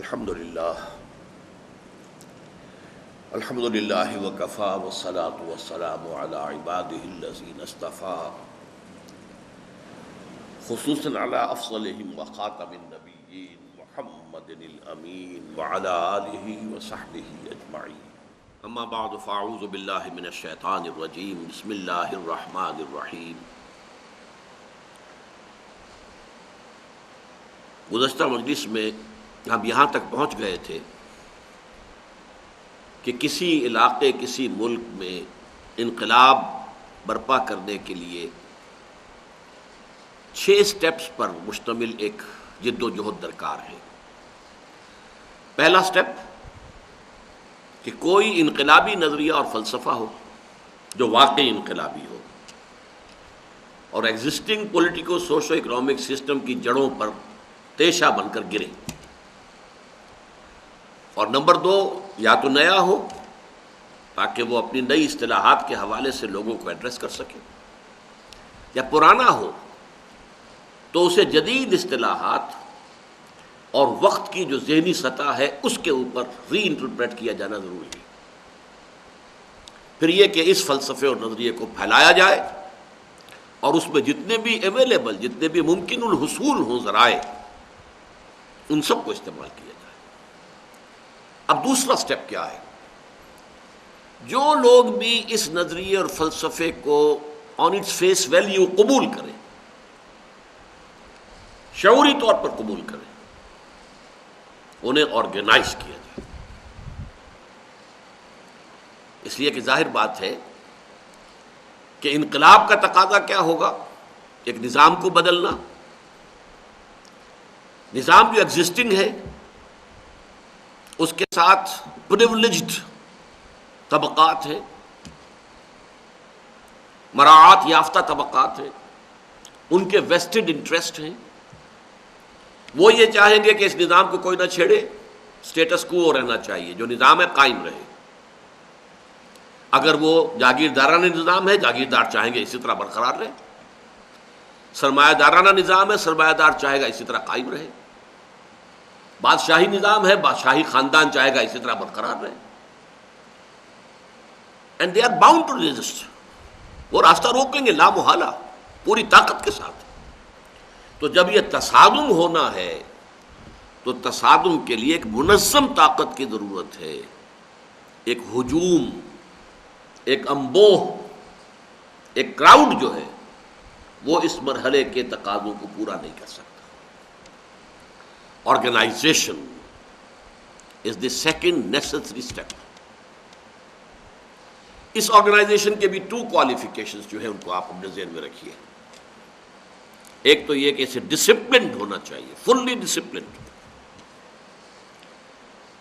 الحمد للہ وکفیٰ والصلاة والسلام علی عبادہ الذین اصطفیٰ خصوصاً علی افضلہم وخاتم النبیین محمد الامین وعلی آلہ وصحبہ اجمعین اما بعد فاعوذ باللہ من الشیطان الرجیم بسم اللہ الرحمن الرحیم۔ گزشتہ مجلس میں ہم یہاں تک پہنچ گئے تھے کہ کسی علاقے کسی ملک میں انقلاب برپا کرنے کے لیے 6 سٹیپس پر مشتمل ایک جد و جہد درکار ہے۔ پہلا سٹیپ کہ کوئی انقلابی نظریہ اور فلسفہ ہو جو واقعی انقلابی ہو اور existing politico socio economic system کی جڑوں پر تیشہ بن کر گرے، اور نمبر 2 یا تو نیا ہو تاکہ وہ اپنی نئی اصطلاحات کے حوالے سے لوگوں کو ایڈریس کر سکے، یا پرانا ہو تو اسے جدید اصطلاحات اور وقت کی جو ذہنی سطح ہے اس کے اوپر ری انٹرپریٹ کیا جانا ضروری ہے۔ پھر یہ کہ اس فلسفے اور نظریے کو پھیلایا جائے اور اس میں جتنے بھی اویلیبل، جتنے بھی ممکن الحصول ہوں ذرائع، ان سب کو استعمال کیا جائے۔ اب دوسرا سٹیپ کیا ہے؟ جو لوگ بھی اس نظریے اور فلسفے کو آن اٹس فیس ویلیو قبول کریں، شعوری طور پر قبول کریں، انہیں آرگنائز کیا جائے۔ اس لیے کہ ظاہر بات ہے کہ انقلاب کا تقاضا کیا ہوگا؟ ایک نظام کو بدلنا، نظام جو ایگزسٹنگ ہے اس کے ساتھ پریولیجڈ طبقات ہیں، مراعات یافتہ طبقات ہیں، ان کے ویسٹڈ انٹرسٹ ہیں، وہ یہ چاہیں گے کہ اس نظام کو کوئی نہ چھیڑے، سٹیٹس کو رہنا چاہیے، جو نظام ہے قائم رہے۔ اگر وہ جاگیردارانہ نظام ہے، جاگیردار چاہیں گے اسی طرح برقرار رہے، سرمایہ دارانہ نظام ہے، سرمایہ دار چاہے گا اسی طرح قائم رہے، بادشاہی نظام ہے، بادشاہی خاندان چاہے گا اسی طرح برقرار رہے، and they are bound to resist, وہ راستہ روکیں گے لا محالہ پوری طاقت کے ساتھ۔ تو جب یہ تصادم ہونا ہے تو تصادم کے لیے ایک منظم طاقت کی ضرورت ہے، ایک ہجوم، ایک انبوہ، ایک کراؤڈ جو ہے وہ اس مرحلے کے تقاضوں کو پورا نہیں کر سکتا۔ Organisation is the second necessary step. اس آرگنائزیشن کے بھی 2 کوالیفیکیشنز جو ہیں ان کو آپ اپنے ذہن میں رکھیے۔ ایک تو یہ کہ اسے ڈسپلنڈ ہونا چاہیے، فلی ڈسپلنڈ،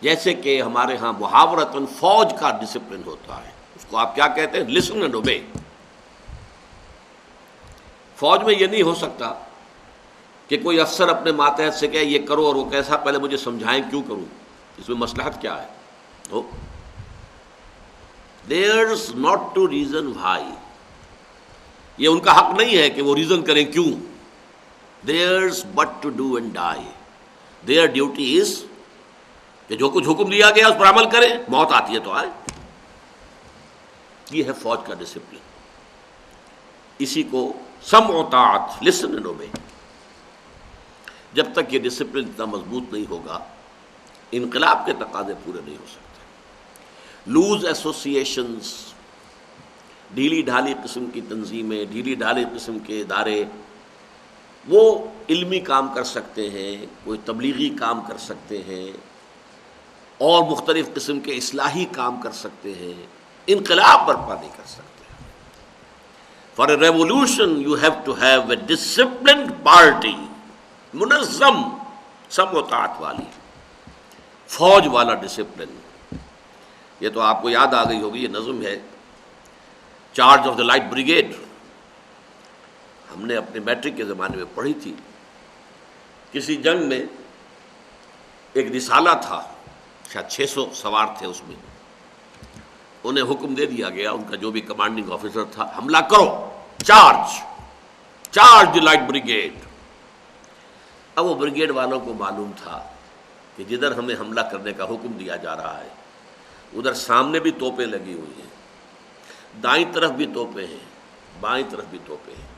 جیسے کہ ہمارے ہاں محاورتاً فوج کا ڈسپلن ہوتا ہے، اس کو آپ کیا کہتے ہیں؟ لسن اینڈ اوبے۔ فوج میں یہ نہیں ہو سکتا کہ کوئی افسر اپنے ماتحت سے کہے یہ کرو اور وہ کیسا، پہلے مجھے سمجھائیں کیوں کروں، اس میں مصلحت کیا ہے؟ تو there's not to reason why، یہ ان کا حق نہیں ہے کہ وہ ریزن کریں کیوں۔ there's but to do and die، their duty is کہ جو کچھ حکم دیا گیا اس پر عمل کریں، موت آتی ہے تو آئے۔ یہ ہے فوج کا ڈسپلن، اسی کو سمع و طاعت، لسن اینڈ اوبے۔ جب تک یہ ڈسپلن اتنا مضبوط نہیں ہوگا انقلاب کے تقاضے پورے نہیں ہو سکتے۔ لوز ایسوسیشنز، ڈھیلی ڈھالی قسم کی تنظیمیں، ڈھیلی ڈھالی قسم کے ادارے، وہ علمی کام کر سکتے ہیں، کوئی تبلیغی کام کر سکتے ہیں، اور مختلف قسم کے اصلاحی کام کر سکتے ہیں، انقلاب برپا نہیں کر سکتے۔ For a revolution you have to have a disciplined party، منظم، سمع و طاعت والی، فوج والا ڈسپلن۔ یہ تو آپ کو یاد آ گئی ہوگی، یہ نظم ہے charge of the light brigade, ہم نے اپنے میٹرک کے زمانے میں پڑھی تھی۔ کسی جنگ میں ایک رسالہ تھا، شاید 600 سوار تھے اس میں، انہیں حکم دے دیا گیا، ان کا جو بھی کمانڈنگ آفیسر تھا، حملہ کرو، چارج دی لائٹ بریگیڈ۔ اب وہ بریگیڈ والوں کو معلوم تھا کہ جدھر ہمیں حملہ کرنے کا حکم دیا جا رہا ہے ادھر سامنے بھی توپیں لگی ہوئی ہیں، دائیں طرف بھی توپیں ہیں، بائیں طرف بھی توپیں ہیں،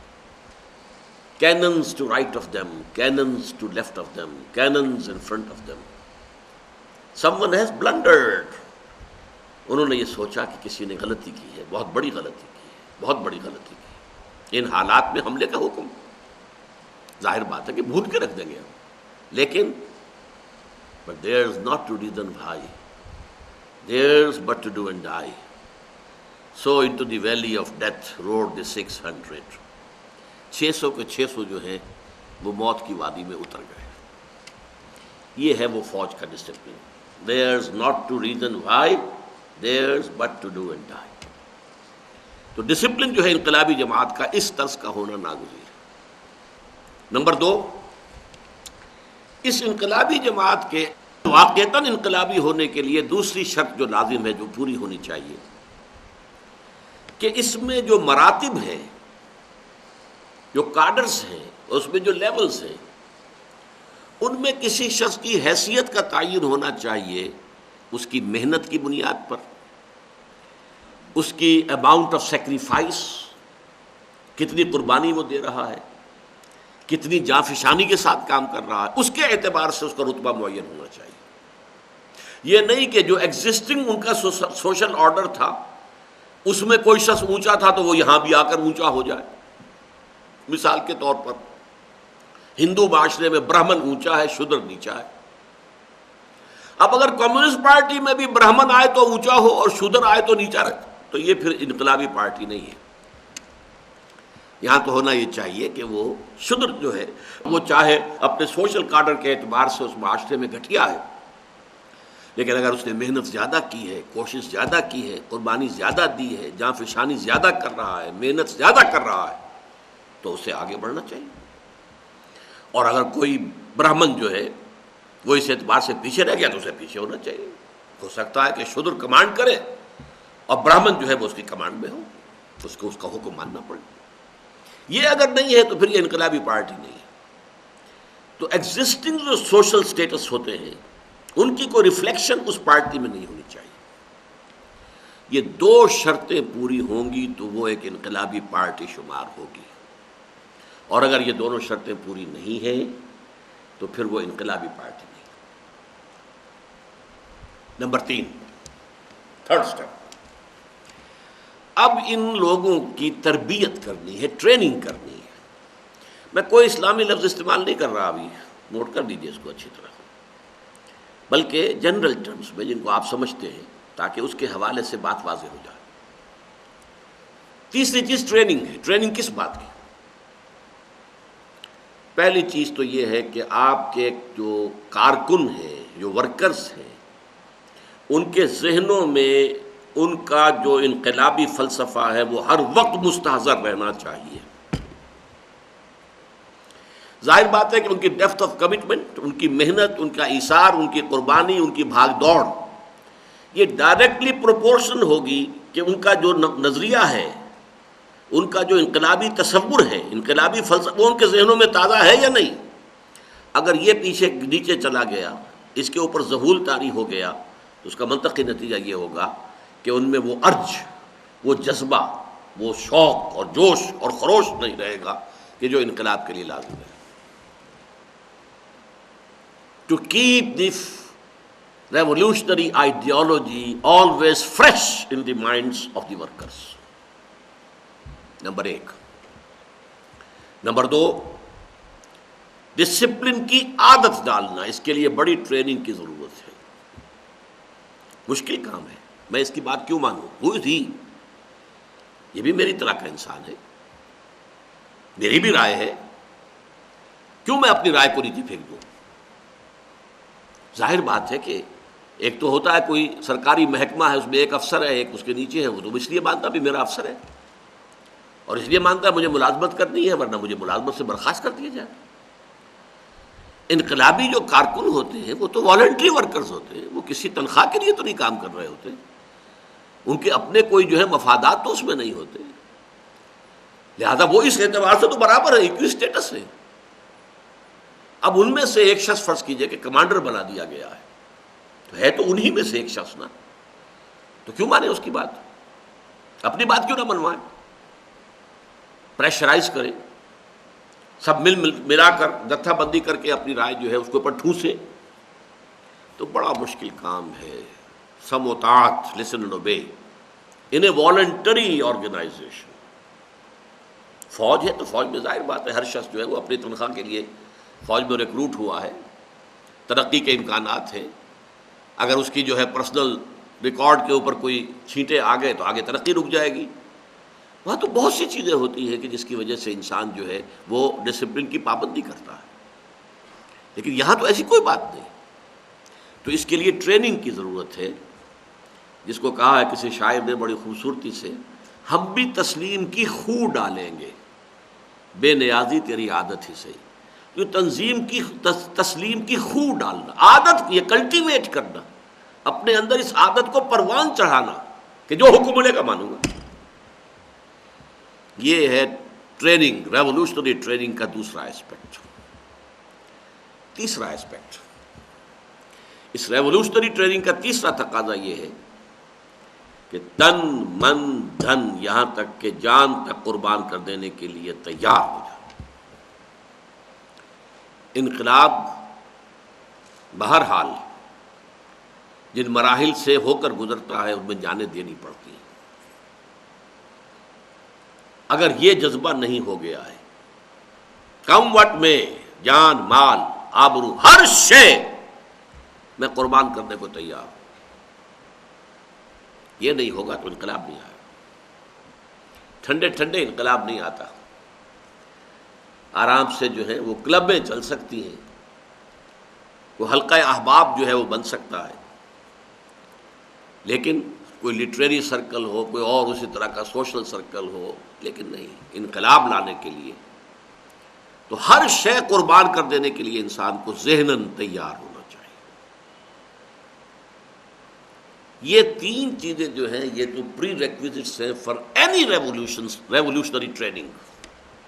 cannons to right of them, cannons to left of them, cannons in front of them. Someone has blundered. انہوں نے یہ سوچا کہ کسی نے غلطی کی ہے، بہت بڑی غلطی کی ہے، بہت بڑی غلطی کی ہے۔ ان حالات میں حملے کا حکم ظاہر بات ہے کہ بھول کے رکھ دیں گے ہم، لیکن but there's not to reason why, there's but to do and die. So into the valley of death rode the 600. 600 کے 600 جو ہیں وہ موت کی وادی میں اتر گئے۔ یہ ہے وہ فوج کا discipline. There's not to reason why, there's but to do and die. تو ڈسپلن جو ہے انقلابی جماعت کا اس طرز کا ہونا ناگزیر ہے۔ نمبر 2، اس انقلابی جماعت کے واقعتاً انقلابی ہونے کے لیے دوسری شرط جو لازم ہے، جو پوری ہونی چاہیے، کہ اس میں جو مراتب ہیں، جو کارڈرز ہیں، اس میں جو لیولز ہیں، ان میں کسی شخص کی حیثیت کا تعین ہونا چاہیے اس کی محنت کی بنیاد پر، اس کی اماؤنٹ آف سیکریفائس، کتنی قربانی وہ دے رہا ہے، کتنی جانفشانی کے ساتھ کام کر رہا ہے، اس کے اعتبار سے اس کا رتبہ معین ہونا چاہیے۔ یہ نہیں کہ جو ایگزسٹنگ ان کا سوشل آرڈر تھا اس میں کوئی شخص اونچا تھا تو وہ یہاں بھی آ کر اونچا ہو جائے۔ مثال کے طور پر ہندو معاشرے میں برہمن اونچا ہے، شودر نیچا ہے۔ اب اگر کمیونسٹ پارٹی میں بھی برہمن آئے تو اونچا ہو اور شودر آئے تو نیچا رہے تو یہ پھر انقلابی پارٹی نہیں ہے۔ یہاں تو ہونا یہ چاہیے کہ وہ شودر جو ہے وہ چاہے اپنے سوشل کارڈر کے اعتبار سے اس معاشرے میں گھٹیا ہے، لیکن اگر اس نے محنت زیادہ کی ہے، کوشش زیادہ کی ہے، قربانی زیادہ دی ہے، جانفشانی زیادہ کر رہا ہے، محنت زیادہ کر رہا ہے، تو اسے آگے بڑھنا چاہیے۔ اور اگر کوئی برہمن جو ہے وہ اس اعتبار سے پیچھے رہ گیا تو اسے پیچھے ہونا چاہیے۔ ہو سکتا ہے کہ شودر کمانڈ کرے اور برہمن جو ہے وہ اس کی کمانڈ میں ہو، اس کو اس کا حکم ماننا پڑے۔ یہ اگر نہیں ہے تو پھر یہ انقلابی پارٹی نہیں ہے۔ تو ایگزسٹنگ جو سوشل سٹیٹس ہوتے ہیں ان کی کوئی ریفلیکشن اس پارٹی میں نہیں ہونی چاہیے۔ یہ دو شرطیں پوری ہوں گی تو وہ ایک انقلابی پارٹی شمار ہوگی، اور اگر یہ دونوں شرطیں پوری نہیں ہیں تو پھر وہ انقلابی پارٹی نہیں۔ نمبر 3، تھرڈ اسٹیپ، اب ان لوگوں کی تربیت کرنی ہے، ٹریننگ کرنی ہے۔ میں کوئی اسلامی لفظ استعمال نہیں کر رہا، ابھی نوٹ کر لیجیے اس کو اچھی طرح، بلکہ جنرل ٹرمز میں جن کو آپ سمجھتے ہیں، تاکہ اس کے حوالے سے بات واضح ہو جائے۔ تیسری چیز ٹریننگ ہے۔ ٹریننگ کس بات کی؟ پہلی چیز تو یہ ہے کہ آپ کے جو کارکن ہیں، جو ورکرز ہیں، ان کے ذہنوں میں ان کا جو انقلابی فلسفہ ہے وہ ہر وقت مستحضر رہنا چاہیے۔ ظاہر بات ہے کہ ان کی ڈیپتھ آف کمٹمنٹ، ان کی محنت، ان کا ایثار، ان کی قربانی، ان کی بھاگ دوڑ، یہ ڈائریکٹلی پروپورشن ہوگی کہ ان کا جو نظریہ ہے، ان کا جو انقلابی تصور ہے، انقلابی فلسفہ، وہ ان کے ذہنوں میں تازہ ہے یا نہیں۔ اگر یہ پیچھے نیچے چلا گیا، اس کے اوپر ذہول طاری ہو گیا، تو اس کا منطقی نتیجہ یہ ہوگا کہ ان میں وہ ارج، وہ جذبہ، وہ شوق اور جوش اور خروش نہیں رہے گا کہ جو انقلاب کے لیے لازم ہے۔ To keep this revolutionary ideology always fresh in the minds of the workers. Number 1۔ Number 2، discipline کی عادت ڈالنا، اس کے لیے بڑی ٹریننگ کی ضرورت ہے۔ مشکل کام ہے، میں اس کی بات کیوں مانوں؟ ہوئی تھی، یہ بھی میری طرح کا انسان ہے، میری بھی رائے ہے، کیوں میں اپنی رائے کو نیچے پھینک دوں؟ ظاہر بات ہے کہ ایک تو ہوتا ہے کوئی سرکاری محکمہ ہے، اس میں ایک افسر ہے، ایک اس کے نیچے ہے، وہ تو اس لیے مانتا بھی میرا افسر ہے، اور اس لیے مانتا ہے مجھے ملازمت کرنی ہے، ورنہ مجھے ملازمت سے برخاست کر دیا جائے۔ انقلابی جو کارکن ہوتے ہیں وہ تو والنٹری ورکرز ہوتے ہیں، وہ کسی تنخواہ کے لیے تو نہیں کام کر رہے ہوتے، ان کے اپنے کوئی جو ہے مفادات تو اس میں نہیں ہوتے، لہذا وہ اس اعتبار سے تو برابر ہے، ایکوی اسٹیٹس ہے۔ اب ان میں سے ایک شخص فرض کیجئے کہ کمانڈر بنا دیا گیا ہے، تو ہے تو انہی میں سے ایک شخص نا، تو کیوں مانے اس کی بات؟ اپنی بات کیوں نہ منوائیں؟ پریشرائز کریں، سب ملا کر جتھا بندی کر کے اپنی رائے جو ہے اس کے اوپر ٹھوسے، تو بڑا مشکل کام ہے۔ سم و طاعت، listen and obey in a voluntary organization. فوج ہے تو فوج میں ظاہر بات ہے ہر شخص جو ہے وہ اپنی تنخواہ کے لیے فوج میں ریکروٹ ہوا ہے، ترقی کے امکانات ہیں، اگر اس کی جو ہے پرسنل ریکارڈ کے اوپر کوئی چھینٹے آ گئے تو آگے ترقی رک جائے گی۔ وہاں تو بہت سی چیزیں ہوتی ہیں کہ جس کی وجہ سے انسان جو ہے وہ ڈسپلن کی پابندی کرتا ہے، لیکن یہاں تو ایسی کوئی بات نہیں۔ تو اس کے لیے ٹریننگ کی ضرورت ہے، جس کو کہا ہے کسی شاعر نے بڑی خوبصورتی سے، ہم بھی تسلیم کی خو ڈالیں گے، بے نیازی تیری عادت ہی صحیح۔ جو تنظیم کی تسلیم کی خو ڈالنا، عادت یہ کلٹیویٹ کرنا، اپنے اندر اس عادت کو پروان چڑھانا کہ جو حکم ملے گا مانوں گا، یہ ہے ٹریننگ، ریولوشنری ٹریننگ کا دوسرا ایسپیکٹ۔ تیسرا ایسپیکٹ، اس ریولوشنری ٹریننگ کا تیسرا تقاضا یہ ہے کہ تن من دھن یہاں تک کہ جان تک قربان کر دینے کے لیے تیار ہو جائے۔ انقلاب بہرحال جن مراحل سے ہو کر گزرتا ہے ان میں جانیں دینی پڑتی ہیں۔ اگر یہ جذبہ نہیں ہو گیا ہے، کم وقت میں جان، مال، آبرو، ہر شے میں قربان کرنے کو تیار ہوں، یہ نہیں ہوگا تو انقلاب نہیں آئے۔ ٹھنڈے ٹھنڈے انقلاب نہیں آتا، آرام سے جو ہے وہ کلبیں چل سکتی ہیں، وہ حلقہ احباب جو ہے وہ بن سکتا ہے، لیکن کوئی لٹریری سرکل ہو، کوئی اور اسی طرح کا سوشل سرکل ہو، لیکن نہیں، انقلاب لانے کے لیے تو ہر شے قربان کر دینے کے لیے انسان کو ذہناً تیار ہونا چاہیے۔ یہ تین چیزیں جو ہیں یہ تو پری ریکویزٹس ہیں فار اینی ریولوشنری ٹریننگ،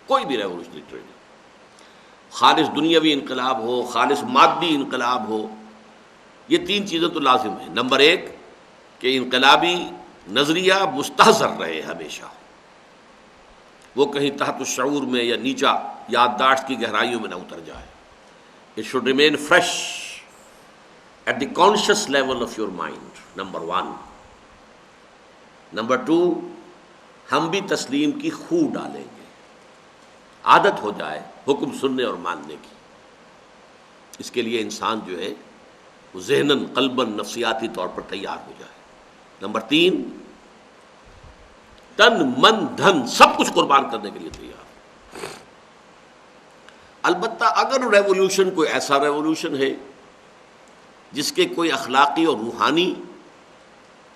کوئی بھی ریولوشنری ٹریننگ، خالص دنیاوی انقلاب ہو، خالص مادی انقلاب ہو، یہ تین چیزیں تو لازم ہیں۔ نمبر ایک کہ انقلابی نظریہ مستحضر رہے ہمیشہ، وہ کہیں تحت الشعور میں یا نیچا یادداشت کی گہرائیوں میں نہ اتر جائے۔ It should remain fresh at the conscious level of your mind، number one. Number two, ہم بھی تسلیم کی خو ڈالیں گے، عادت ہو جائے حکم سننے اور ماننے کی۔ اس کے لیے انسان جو ہے وہ ذہناً، قلباً، نفسیاتی طور پر تیار ہو جائے۔ نمبر تین، تن من دھن سب کچھ قربان کرنے کے لیے تیار۔ البتہ اگر ریولوشن کوئی ایسا ریولوشن ہے جس کے کوئی اخلاقی اور روحانی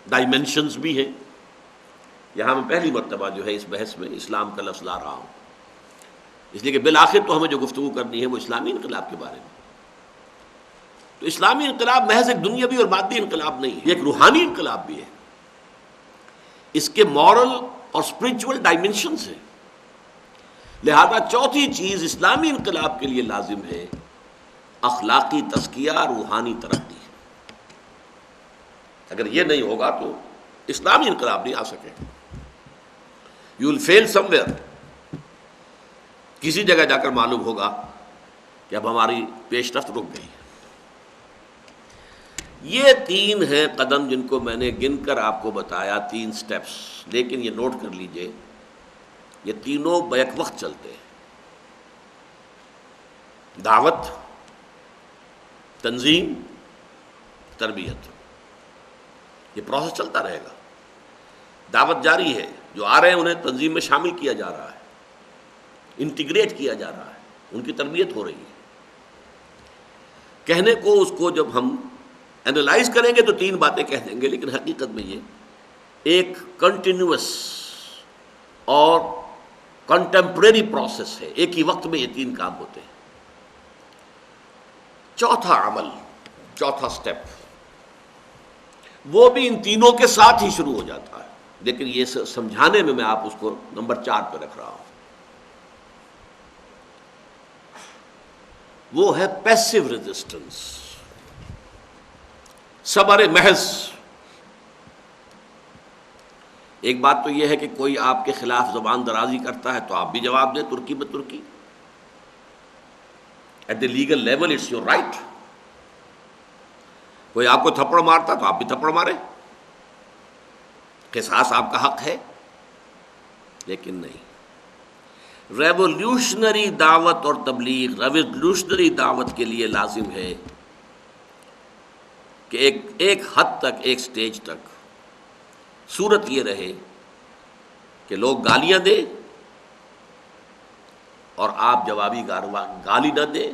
ڈائمینشنز بھی ہیں، یہاں میں پہلی مرتبہ جو ہے اس بحث میں اسلام کا لفظ لا رہا ہوں، اس لیے کہ بالآخر تو ہمیں جو گفتگو کرنی ہے وہ اسلامی انقلاب کے بارے میں۔ تو اسلامی انقلاب محض ایک دنیاوی اور مادی انقلاب نہیں ہے، یہ ایک روحانی انقلاب بھی ہے، اس کے مورل اور اسپرچول ڈائمینشنز ہیں۔ لہذا چوتھی چیز اسلامی انقلاب کے لیے لازم ہے اخلاقی تزکیہ، روحانی ترقی۔ اگر یہ نہیں ہوگا تو اسلامی انقلاب نہیں آ سکے، you will feel some where, کسی جگہ جا کر معلوم ہوگا کہ اب ہماری پیش رفت رک گئی۔ یہ تین ہیں قدم جن کو میں نے گن کر آپ کو بتایا، تین سٹیپس، لیکن یہ نوٹ کر لیجئے یہ تینوں بیک وقت چلتے ہیں۔ دعوت، تنظیم، تربیت، یہ پروسیس چلتا رہے گا۔ دعوت جاری ہے، جو آ رہے ہیں انہیں تنظیم میں شامل کیا جا رہا ہے، انٹیگریٹ کیا جا رہا ہے، ان کی تربیت ہو رہی ہے۔ کہنے کو اس کو جب ہم اینالائز کریں گے تو تین باتیں کہہ دیں گے، لیکن حقیقت میں یہ ایک کنٹینیوس اور کنٹمپریری پروسیس ہے، ایک ہی وقت میں یہ تین کام ہوتے ہیں۔ چوتھا عمل، چوتھا سٹیپ، وہ بھی ان تینوں کے ساتھ ہی شروع ہو جاتا ہے، لیکن یہ سمجھانے میں آپ اس کو نمبر 4 پہ رکھ رہا ہوں۔ وہ ہے پیسو ریزسٹنس، صبر محض۔ ایک بات تو یہ ہے کہ کوئی آپ کے خلاف زبان درازی کرتا ہے تو آپ بھی جواب دیں ترکی میں ترکی، at the legal level it's your right. کوئی آپ کو تھپڑ مارتا تو آپ بھی تھپڑ ماریں، قصاص آپ کا حق ہے۔ لیکن نہیں، ریولیوشنری دعوت اور تبلیغ، ریولیوشنری دعوت کے لیے لازم ہے کہ ایک حد تک، ایک سٹیج تک صورت یہ رہے کہ لوگ گالیاں دیں اور آپ جوابی گالی نہ دیں،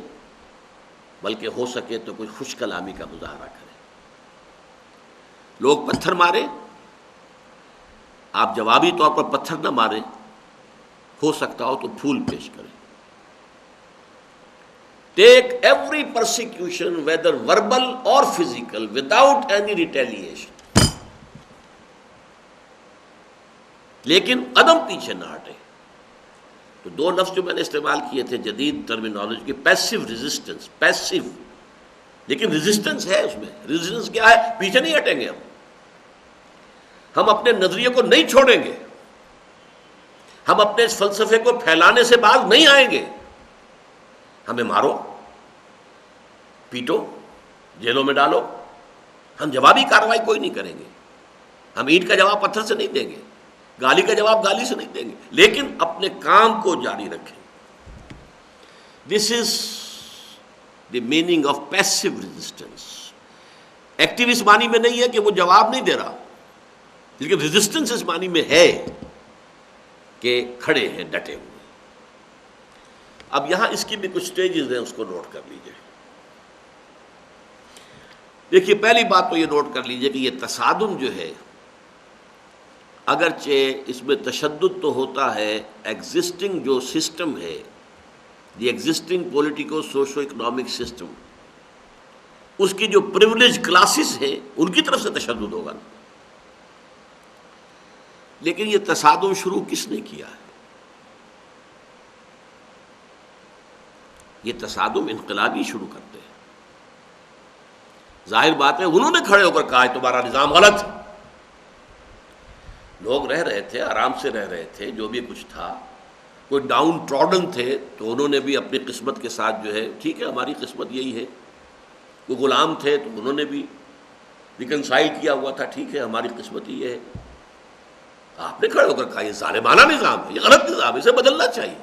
بلکہ ہو سکے تو کوئی خوش کلامی کا مظاہرہ کریں۔ لوگ پتھر ماریں، آپ جوابی طور پر پتھر نہ ماریں، ہو سکتا ہو تو پھول پیش کریں۔ Take every persecution weather verbal اور فزیکل وداؤٹ اینی ریٹیلیشن، لیکن قدم پیچھے نہ ہٹے۔ تو دو لفظ جو میں نے استعمال کیے تھے جدید ٹرمینالوجی کی، پیسو ریزسٹنس، پیسو، لیکن ریزسٹنس ہے اس میں۔ ریزسٹنس کیا ہے؟ پیچھے نہیں ہٹیں گے ہم اپنے نظریے کو نہیں چھوڑیں گے، ہم اپنے اس فلسفے کو پھیلانے سے باز نہیں آئیں گے۔ ہمیں مارو، پیٹو، جیلوں میں ڈالو، ہم جوابی کارروائی کوئی نہیں کریں گے۔ ہم اینٹ کا جواب پتھر سے نہیں دیں گے، گالی کا جواب گالی سے نہیں دیں گے، لیکن اپنے کام کو جاری رکھیں۔ This is the meaning of passive resistance. Active اس معنی میں نہیں ہے کہ وہ جواب نہیں دے رہا، لیکن ریزسٹنس اس معنی میں ہے کہ کھڑے ہیں، ڈٹے ہوئے۔ اب یہاں اس کی بھی کچھ سٹیجز ہیں، اس کو نوٹ کر لیجئے۔ دیکھیے، پہلی بات تو یہ نوٹ کر لیجئے کہ یہ تصادم جو ہے، اگرچہ اس میں تشدد تو ہوتا ہے، ایگزسٹنگ جو سسٹم ہے، the existing politico socio economic system, اس کی جو پریولیج کلاسز ہیں ان کی طرف سے تشدد ہوگا۔ لیکن یہ تصادم شروع کس نے کیا ہے؟ یہ تصادم انقلابی شروع کرتے ہیں۔ ظاہر بات ہے انہوں نے کھڑے ہو کر کہا ہے تمہارا نظام غلط۔ لوگ رہ رہے تھے، آرام سے رہ رہے تھے، جو بھی کچھ تھا، کوئی ڈاؤن ٹراڈن تھے تو انہوں نے بھی اپنی قسمت کے ساتھ جو ہے، ٹھیک ہے ہماری قسمت یہی ہے۔ وہ غلام تھے تو انہوں نے بھی ریکنسائل کیا ہوا تھا، ٹھیک ہے ہماری قسمت یہ ہے۔ آپ نے کھڑے ہو کر کہا یہ ظالمانہ نظام ہے، یہ غلط نظام ہے، اسے بدلنا چاہیے۔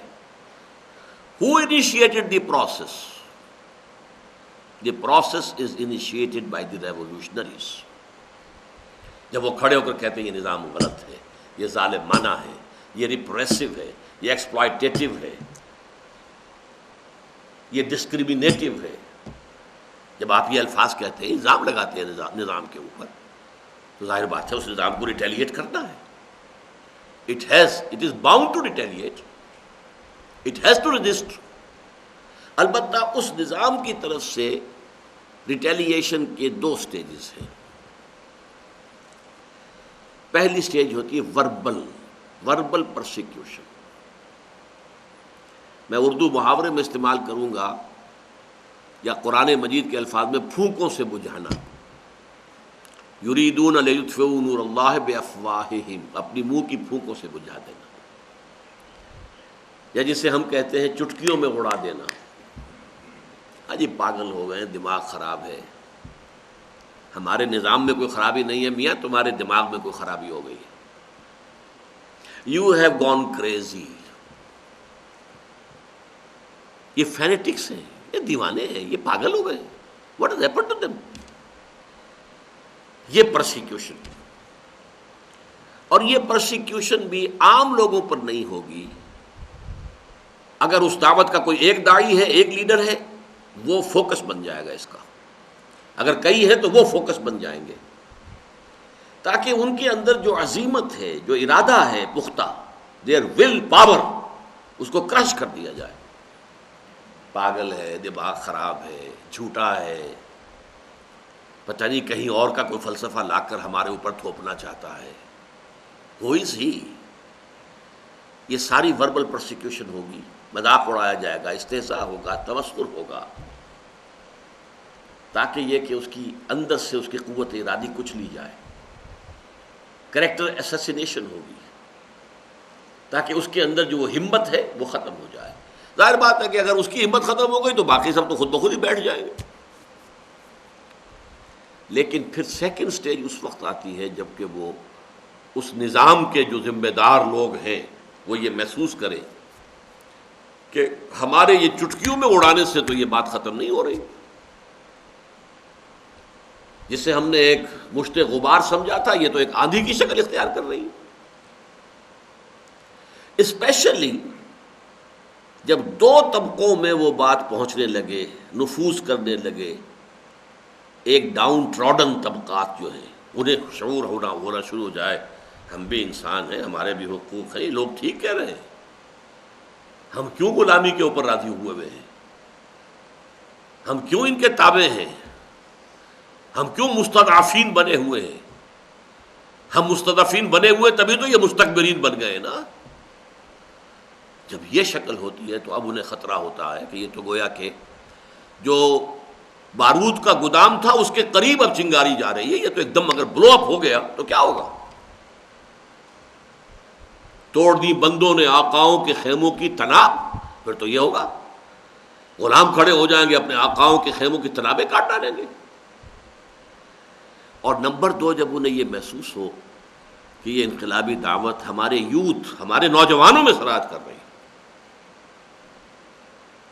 Who initiated the process? The process is initiated by the revolutionaries. جب وہ کھڑے ہو کر کہتے ہیں یہ نظام غلط ہے، یہ ظالمانہ ہے، یہ ریپریسو ہے، یہ ایکسپلائٹیٹو ہے، یہ ڈسکریمنیٹو ہے، جب آپ یہ الفاظ کہتے ہیں، الزام لگاتے ہیں نظام کے اوپر، تو ظاہر بات ہے اس نظام کو ریٹیلیٹ کرنا ہے۔ It is bound to retaliate. It has to resist. البتہ اس نظام کی طرف سے ریٹیلیشن کے دو سٹیجز ہیں۔ پہلی سٹیج ہوتی ہے وربل پرسیکیوشن۔ میں اردو محاورے میں استعمال کروں گا یا قرآن مجید کے الفاظ میں پھونکوں سے بجھانا۔ یریدون لیطفئوا نور اللہ بافواہہم، اپنی منہ کی پھونکوں سے بجھا دینا، یا جسے ہم کہتے ہیں چٹکیوں میں اڑا دینا۔ ہاں جی پاگل ہو گئے، دماغ خراب ہے۔ ہمارے نظام میں کوئی خرابی نہیں ہے میاں، تمہارے دماغ میں کوئی خرابی ہو گئی ہے۔ You have gone crazy. یہ فینیٹکس ہیں، یہ دیوانے ہیں، یہ پاگل ہو گئے۔ What has happened to them? یہ پرسیکیوشن، اور یہ پرسیکیوشن بھی عام لوگوں پر نہیں ہوگی۔ اگر اس دعوت کا کوئی ایک داعی ہے، ایک لیڈر ہے، وہ فوکس بن جائے گا اس کا۔ اگر کئی ہے تو وہ فوکس بن جائیں گے، تاکہ ان کے اندر جو عزیمت ہے، جو ارادہ ہے پختہ، دیئر ول پاور، اس کو کرش کر دیا جائے۔ پاگل ہے، دماغ خراب ہے، جھوٹا ہے، پتہ نہیں کہیں اور کا کوئی فلسفہ لا کر ہمارے اوپر تھوپنا چاہتا ہے۔ Who is he؟ یہ ساری وربل پرسیکیوشن ہوگی، مذاق اڑایا جائے گا، استہزاء ہوگا، تمسخر ہوگا۔ تاکہ یہ کہ اس کی اندر سے اس کی قوت ارادی کچھ لی جائے، کریکٹر اسیسینیشن ہوگی، تاکہ اس کے اندر جو وہ ہمت ہے وہ ختم ہو جائے۔ ظاہر بات ہے کہ اگر اس کی ہمت ختم ہو گئی تو باقی سب تو خود بخود ہی بیٹھ جائیں گے۔ لیکن پھر سیکنڈ سٹیج اس وقت آتی ہے جب کہ وہ اس نظام کے جو ذمہ دار لوگ ہیں وہ یہ محسوس کریں کہ ہمارے یہ چٹکیوں میں اڑانے سے تو یہ بات ختم نہیں ہو رہی، جسے ہم نے ایک مشت غبار سمجھا تھا یہ تو ایک آندھی کی شکل اختیار کر رہی ہے۔ اسپیشلی جب دو طبقوں میں وہ بات پہنچنے لگے، نفوذ کرنے لگے، ایک ڈاؤن ٹراڈن طبقات جو ہیں انہیں شعور ہونا شروع ہو جائے، ہم بھی انسان ہیں، ہمارے بھی حقوق ہیں، یہ لوگ ٹھیک کہہ رہے ہیں، ہم کیوں غلامی کے اوپر راضی ہوئے ہیں، ہم کیوں ان کے تابع ہیں، ہم کیوں مستضعفین بنے ہوئے ہیں، ہم مستضعفین بنے ہوئے تبھی تو یہ مستکبرین بن گئے نا۔ جب یہ شکل ہوتی ہے تو اب انہیں خطرہ ہوتا ہے کہ یہ تو گویا کہ جو بارود کا گودام تھا اس کے قریب اب چنگاری جا رہی ہے، یہ تو ایک دم اگر بلو اپ ہو گیا تو کیا ہوگا؟ توڑ دی بندوں نے آقاؤں کے خیموں کی تناب، پھر تو یہ ہوگا غلام کھڑے ہو جائیں گے اپنے آقاؤں کے خیموں کی تنابیں کاٹ ڈالیں گے۔ اور نمبر دو، جب انہیں یہ محسوس ہو کہ یہ انقلابی دعوت ہمارے یوتھ، ہمارے نوجوانوں میں سرایت کر رہی ہے،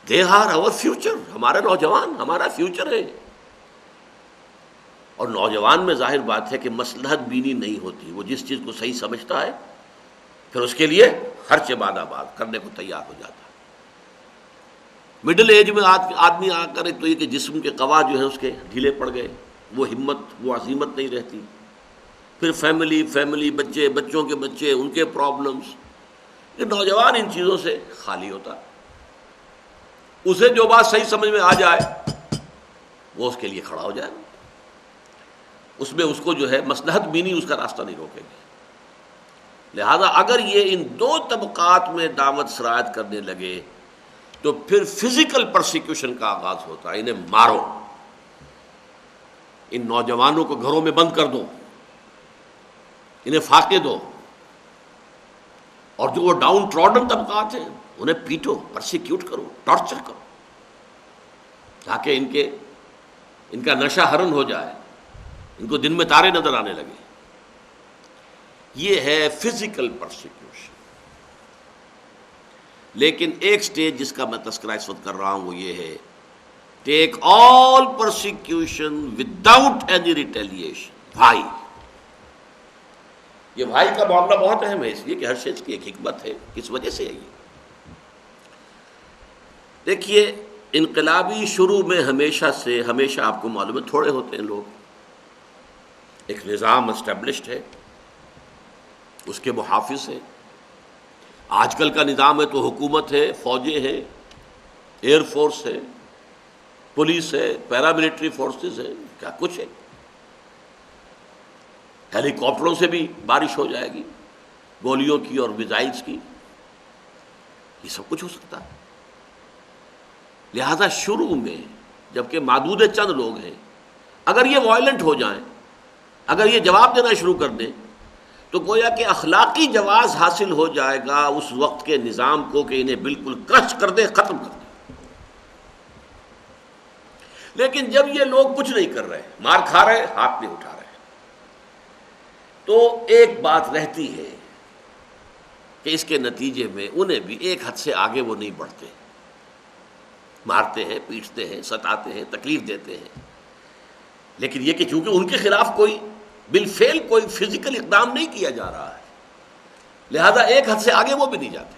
دے آر آور فیوچر، ہمارا نوجوان ہمارا فیوچر ہے، اور نوجوان میں ظاہر بات ہے کہ مصلحت بینی نہیں ہوتی، وہ جس چیز کو صحیح سمجھتا ہے پھر اس کے لیے خرچ باد آباد کرنے کو تیار ہو جاتا ہے۔ مڈل ایج میں آدمی آ کر ایک تو یہ کہ جسم کے قوا جو ہیں اس کے ڈھیلے پڑ گئے، وہ ہمت وہ عزیمت نہیں رہتی، پھر فیملی بچے، بچوں کے بچے، ان کے پرابلمز، یہ نوجوان ان چیزوں سے خالی ہوتا ہے، اسے جو بات صحیح سمجھ میں آ جائے وہ اس کے لیے کھڑا ہو جائے، اس میں اس کو جو ہے مصلحت بینی اس کا راستہ نہیں روکے گی۔ لہذا اگر یہ ان دو طبقات میں دعوت سرایت کرنے لگے تو پھر فزیکل پرسیکیوشن کا آغاز ہوتا ہے، انہیں مارو، ان نوجوانوں کو گھروں میں بند کر دو، انہیں فاقے دو، اور جو وہ ڈاؤن ٹراڈن طبقات ہیں انہیں پیٹو، پرسیکیوٹ کرو، ٹارچر کرو، تاکہ ان کا نشہ حرن ہو جائے، ان کو دن میں تارے نظر آنے لگے۔ یہ ہے فزیکل پرسیکیوشن۔ لیکن ایک سٹیج جس کا میں تذکرہ اس وقت کر رہا ہوں وہ یہ ہے، ٹیک آل پرسیکیوشن وداؤٹ اینی ریٹیلیشن۔ بھائی، یہ بھائی کا معاملہ بہت اہم ہے، اس لیے کہ ہر چیز کی ایک حکمت ہے، کس وجہ سے ہے یہ۔ دیکھیے، انقلابی شروع میں ہمیشہ آپ کو معلوم ہے تھوڑے ہوتے ہیں لوگ، ایک نظام اسٹیبلشڈ ہے، اس کے محافظ ہیں۔ آج کل کا نظام ہے تو حکومت ہے، فوجیں ہیں، ایئر فورس ہے، پولیس ہے، پیراملٹری فورسز ہے، کیا کچھ ہے، ہیلی کاپٹروں سے بھی بارش ہو جائے گی، گولیوں کی اور میزائلز کی، یہ سب کچھ ہو سکتا ہے۔ لہذا شروع میں جبکہ معدود چند لوگ ہیں، اگر یہ وائلنٹ ہو جائیں، اگر یہ جواب دینا شروع کر دیں تو گویا کہ اخلاقی جواز حاصل ہو جائے گا اس وقت کے نظام کو کہ انہیں بالکل کرش کر دے، ختم کر دے۔ لیکن جب یہ لوگ کچھ نہیں کر رہے، مار کھا رہے، ہاتھ نہیں اٹھا رہے، تو ایک بات رہتی ہے کہ اس کے نتیجے میں انہیں بھی ایک حد سے آگے وہ نہیں بڑھتے، مارتے ہیں، پیٹتے ہیں، ستاتے ہیں، تکلیف دیتے ہیں، لیکن یہ کہ چونکہ ان کے خلاف کوئی بالفعل کوئی فزیکل اقدام نہیں کیا جا رہا ہے، لہذا ایک حد سے آگے وہ بھی نہیں جاتے۔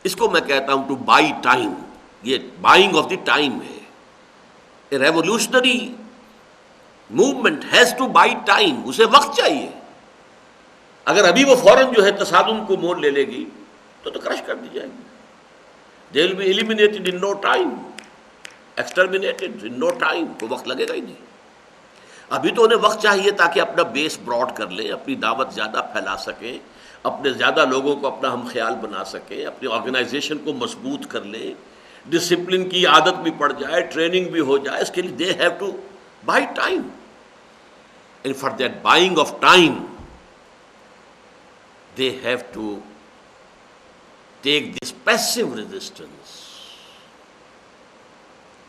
اس کو میں کہتا ہوں ٹو بائی ٹائم، یہ بائنگ آف دی ٹائم ہے۔ A revolutionary movement has to buy time, اسے وقت چاہیے۔ اگر ابھی وہ فوراً جو ہے تصادم کو مول لے گی تو کرش کر دی جائے گی۔ They will be eliminated in no time, exterminated in no time, کو وقت لگے گا ہی نہیں۔ ابھی تو انہیں وقت چاہیے تاکہ اپنا بیس براڈ کر لیں، اپنی دعوت زیادہ پھیلا سکیں، اپنے زیادہ لوگوں کو اپنا ہم خیال بنا سکیں، اپنی آرگنائزیشن کو مضبوط کر لیں، ڈسپلن کی عادت بھی پڑ جائے, ٹریننگ بھی ہو جائے, اس کے لیے they have to buy time. And for that buying of time they have to take this passive resistance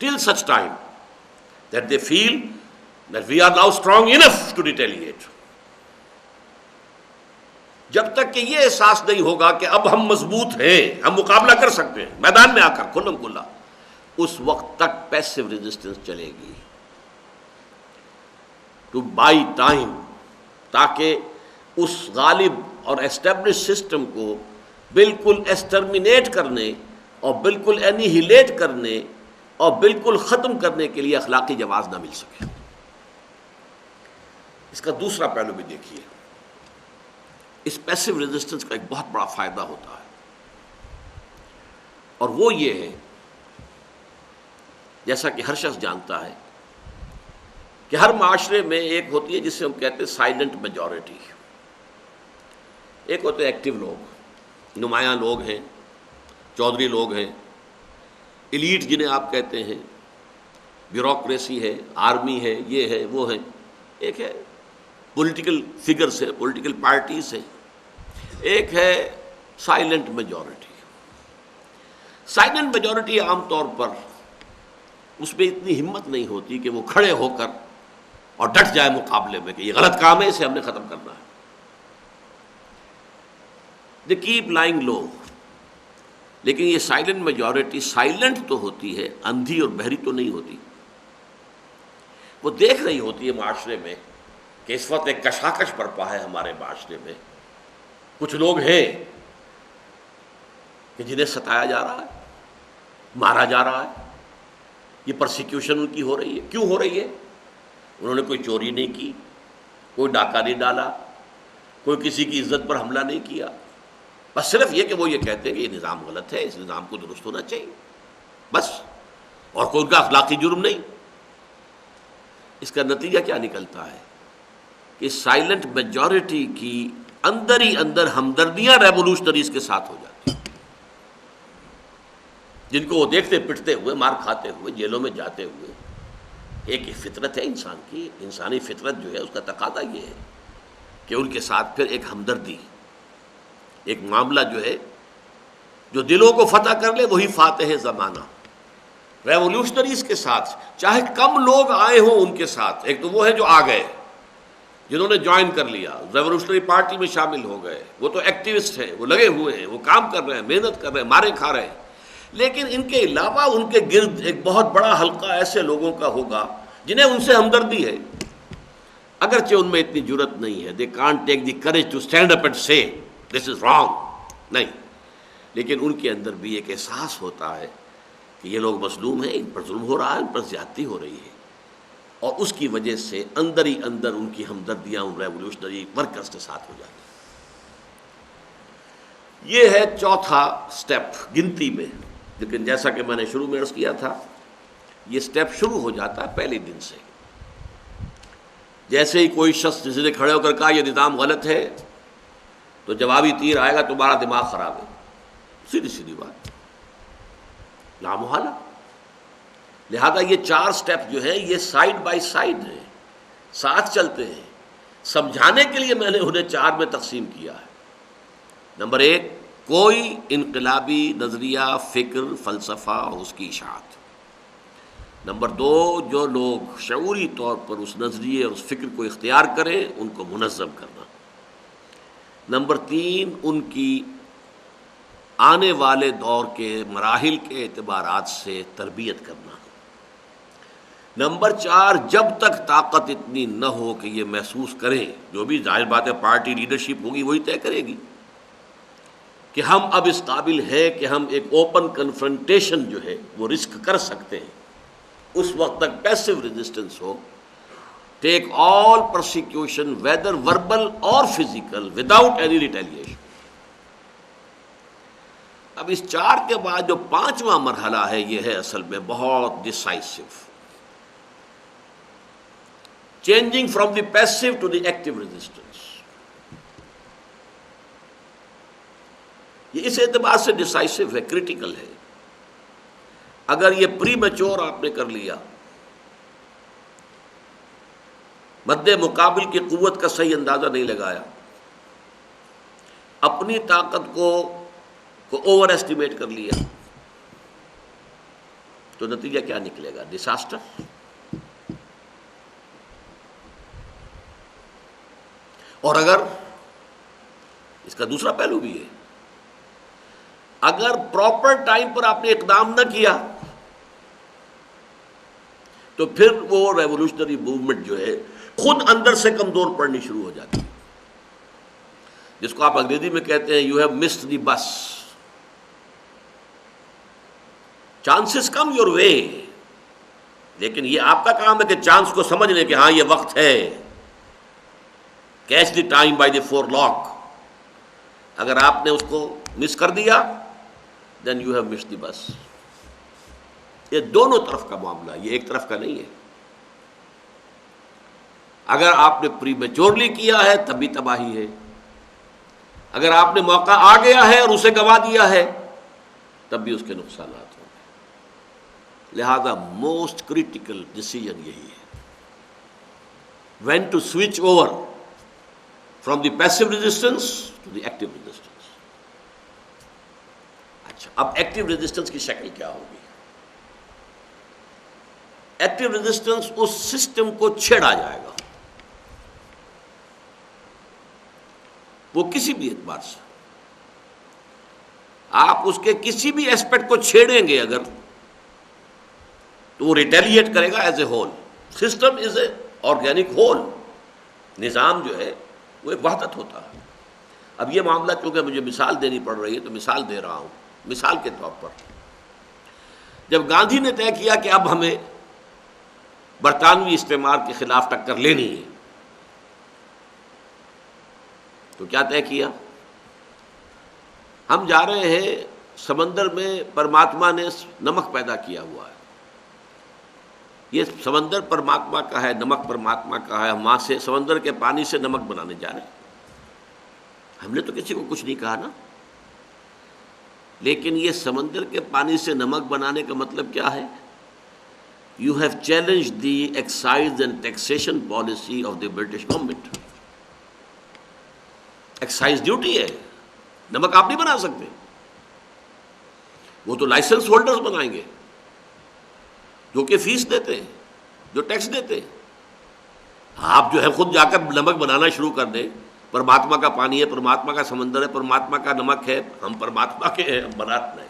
till such time that they feel that we are now strong enough to retaliate. جب تک کہ یہ احساس نہیں ہوگا کہ اب ہم مضبوط ہیں, ہم مقابلہ کر سکتے ہیں میدان میں آ کر کھلم کھلا, اس وقت تک پیسو ریزسٹنس چلے گی. ٹو بائی ٹائم, تاکہ اس غالب اور اسٹیبلش سسٹم کو بالکل ایسٹرمینیٹ کرنے اور بالکل اینیہیلیٹ کرنے اور بالکل ختم کرنے کے لیے اخلاقی جواز نہ مل سکے. اس کا دوسرا پہلو بھی دیکھیے. اس پیسو ریزسٹنس کا ایک بہت بڑا فائدہ ہوتا ہے, اور وہ یہ ہے, جیسا کہ ہر شخص جانتا ہے کہ ہر معاشرے میں ایک ہوتی ہے جسے ہم کہتے ہیں سائلنٹ میجورٹی. ایک ہوتے ایکٹیو لوگ, نمایاں لوگ ہیں, چودھری لوگ ہیں, ایلیٹ جنہیں آپ کہتے ہیں, بیوروکریسی ہے, آرمی ہے, یہ ہے وہ ہے. ایک ہے پولیٹیکل فگرز ہے, پولیٹیکل پارٹیز ہے. ایک ہے سائلنٹ میجورٹی. سائلنٹ میجورٹی عام طور پر اس میں اتنی ہمت نہیں ہوتی کہ وہ کھڑے ہو کر اور ڈٹ جائے مقابلے میں کہ یہ غلط کام ہے, اسے ہم نے ختم کرنا ہے. They keep lying low. لیکن یہ سائلنٹ میجورٹی سائلنٹ تو ہوتی ہے, اندھی اور بہری تو نہیں ہوتی. وہ دیکھ رہی ہوتی ہے معاشرے میں کہ اس وقت ایک کشاکش برپا ہے ہمارے معاشرے میں. کچھ لوگ ہیں کہ جنہیں ستایا جا رہا ہے, مارا جا رہا ہے, یہ پرسیکیوشن ان کی ہو رہی ہے. کیوں ہو رہی ہے؟ انہوں نے کوئی چوری نہیں کی, کوئی ڈاکہ نہیں ڈالا, کوئی کسی کی عزت پر حملہ نہیں کیا, بس صرف یہ کہ وہ یہ کہتے ہیں کہ یہ نظام غلط ہے, اس نظام کو درست ہونا چاہیے, بس, اور کوئی ان کا اخلاقی جرم نہیں. اس کا نتیجہ کیا نکلتا ہے کہ سائلنٹ میجورٹی کی اندر ہی اندر ہمدردیاں ریولوشنریز کے ساتھ ہو جاتی ہیں, جن کو وہ دیکھتے پٹتے ہوئے, مار کھاتے ہوئے, جیلوں میں جاتے ہوئے. ایک فطرت ہے انسان کی, انسانی فطرت جو ہے اس کا تقاضا یہ ہے کہ ان کے ساتھ پھر ایک ہمدردی, ایک معاملہ جو ہے جو دلوں کو فتح کر لے وہی فاتح زمانہ. ریولوشنریز کے ساتھ چاہے کم لوگ آئے ہوں ان کے ساتھ, ایک تو وہ ہے جو آ گئے, جنہوں نے جوائن کر لیا, ریولوشنری پارٹی میں شامل ہو گئے, وہ تو ایکٹیوسٹ ہیں, وہ لگے ہوئے ہیں, وہ کام کر رہے ہیں, محنت کر رہے ہیں, مارے کھا رہے ہیں. لیکن ان کے علاوہ ان کے گرد ایک بہت بڑا حلقہ ایسے لوگوں کا ہوگا جنہیں ان سے ہمدردی ہے, اگرچہ ان میں اتنی جرت نہیں ہے, they can't take the courage to stand up and say this is wrong, نہیں, لیکن ان کے اندر بھی ایک احساس ہوتا ہے کہ یہ لوگ مظلوم ہیں, ان پر ظلم ہو رہا ہے, ان پر زیادتی ہو رہی ہے, اور اس کی وجہ سے اندر ہی اندر ان کی ہمدردیاں ان ریولوشنری ورکرز کے ساتھ ہو جاتی ہیں. یہ ہے چوتھا سٹیپ گنتی میں. لیکن جیسا کہ میں نے شروع میں عرض کیا تھا, یہ سٹیپ شروع ہو جاتا ہے پہلے دن سے. جیسے ہی کوئی شخص جس نے کھڑے ہو کر کہا یہ نظام غلط ہے, تو جوابی تیر آئے گا تمہارا دماغ خراب ہے. سیدھی سیدھی بات, لامحالہ. لہذا یہ چار سٹیپ جو ہے یہ سائیڈ بائی سائیڈ ہیں, ساتھ چلتے ہیں. سمجھانے کے لیے میں نے انہیں چار میں تقسیم کیا ہے. نمبر ایک, کوئی انقلابی نظریہ, فکر, فلسفہ اور اس کی اشاعت. نمبر دو, جو لوگ شعوری طور پر اس نظریے اور اس فکر کو اختیار کریں ان کو منظم کرنا. نمبر تین, ان کی آنے والے دور کے مراحل کے اعتبارات سے تربیت کرنا. نمبر چار, جب تک طاقت اتنی نہ ہو کہ یہ محسوس کریں, جو بھی ظاہر بات ہے پارٹی لیڈرشپ ہوگی وہی طے کرے گی کہ ہم اب اس قابل ہیں کہ ہم ایک اوپن کنفرنٹیشن جو ہے وہ رسک کر سکتے ہیں, اس وقت تک پیسو ریزسٹنس ہو. ٹیک آل پرسیکیوشن ویدر وربل اور فزیکل وداؤٹ اینی ریٹیلیشن. اب اس چار کے بعد جو پانچواں مرحلہ ہے یہ ہے اصل میں بہت decisive, changing from the passive to the active resistance. یہ اس اعتبار سے ڈسائسو ہے, کریٹیکل ہے اگر یہ پری میچور آپ نے کر لیا، مد مقابل کی قوت کا صحیح اندازہ نہیں لگایا، اپنی طاقت کو اوور ایسٹیمیٹ کر لیا، تو نتیجہ کیا نکلے گا؟ ڈساسٹر۔ اور اگر اس کا دوسرا پہلو بھی ہے، اگر پراپر ٹائم پر آپ نے اقدام نہ کیا تو پھر وہ ریولوشنری موومنٹ جو ہے خود اندر سے کمزور پڑنی شروع ہو جاتی ہے، جس کو آپ انگریزی میں کہتے ہیں یو ہیو مسڈ دی بس، چانسز کم یور وے، لیکن یہ آپ کا کام ہے کہ چانس کو سمجھ لیں کہ ہاں یہ وقت ہے، catch the time by the forelock. اگر آپ نے اس کو مس کر دیا then you have missed the bus. یہ دونوں طرف کا معاملہ، یہ ایک طرف کا نہیں ہے۔ اگر آپ نے پری میچورلی کیا ہے تب بھی تباہی ہے، اگر آپ نے موقع آ گیا ہے اور اسے گنوا دیا ہے تب بھی اس کے نقصانات ہوں گے۔ لہذا موسٹ کریٹیکل ڈیسیژن یہی ہے، when to switch over from the passive resistance to the active resistance. اچھا، اب ایکٹیو ریزسٹنس کی شکل کیا ہوگی؟ ایکٹیو ریزسٹنس اس سسٹم کو چھیڑا جائے گا، وہ کسی بھی اعتبار سے آپ اس کے کسی بھی ایسپیکٹ کو چھیڑیں گے اگر تو وہ ریٹیلیٹ کرے گا as a whole. System is a organic whole, نظام جو ہے وہ ایک وحدت ہوتا ہے۔ اب یہ معاملہ چونکہ مجھے مثال دینی پڑ رہی ہے تو مثال دے رہا ہوں۔ مثال کے طور پر جب گاندھی نے طے کیا کہ اب ہمیں برطانوی استعمار کے خلاف ٹکر لینی ہے تو کیا طے کیا؟ ہم جا رہے ہیں سمندر میں، پرماتما نے نمک پیدا کیا ہوا ہے، یہ سمندر پرماتما کا ہے، نمک پرماتما کا ہے، ہم وہاں سے سمندر کے پانی سے نمک بنانے جا رہے ہیں۔ ہم نے تو کسی کو کچھ نہیں کہا نا، لیکن یہ سمندر کے پانی سے نمک بنانے کا مطلب کیا ہے؟ You have challenge the excise and taxation policy of the British government. Excise duty ہے، نمک آپ نہیں بنا سکتے، وہ تو لائسنس ہولڈرز بنائیں گے جو کہ فیس دیتے ہیں، جو ٹیکس دیتے ہیں۔ آپ جو ہے خود جا کر نمک بنانا شروع کر دیں، پرماتما کا پانی ہے، پرماتما کا سمندر ہے، پرماتما کا نمک ہے، ہم پرماتما کے ہیں، ہم بناتے ہیں۔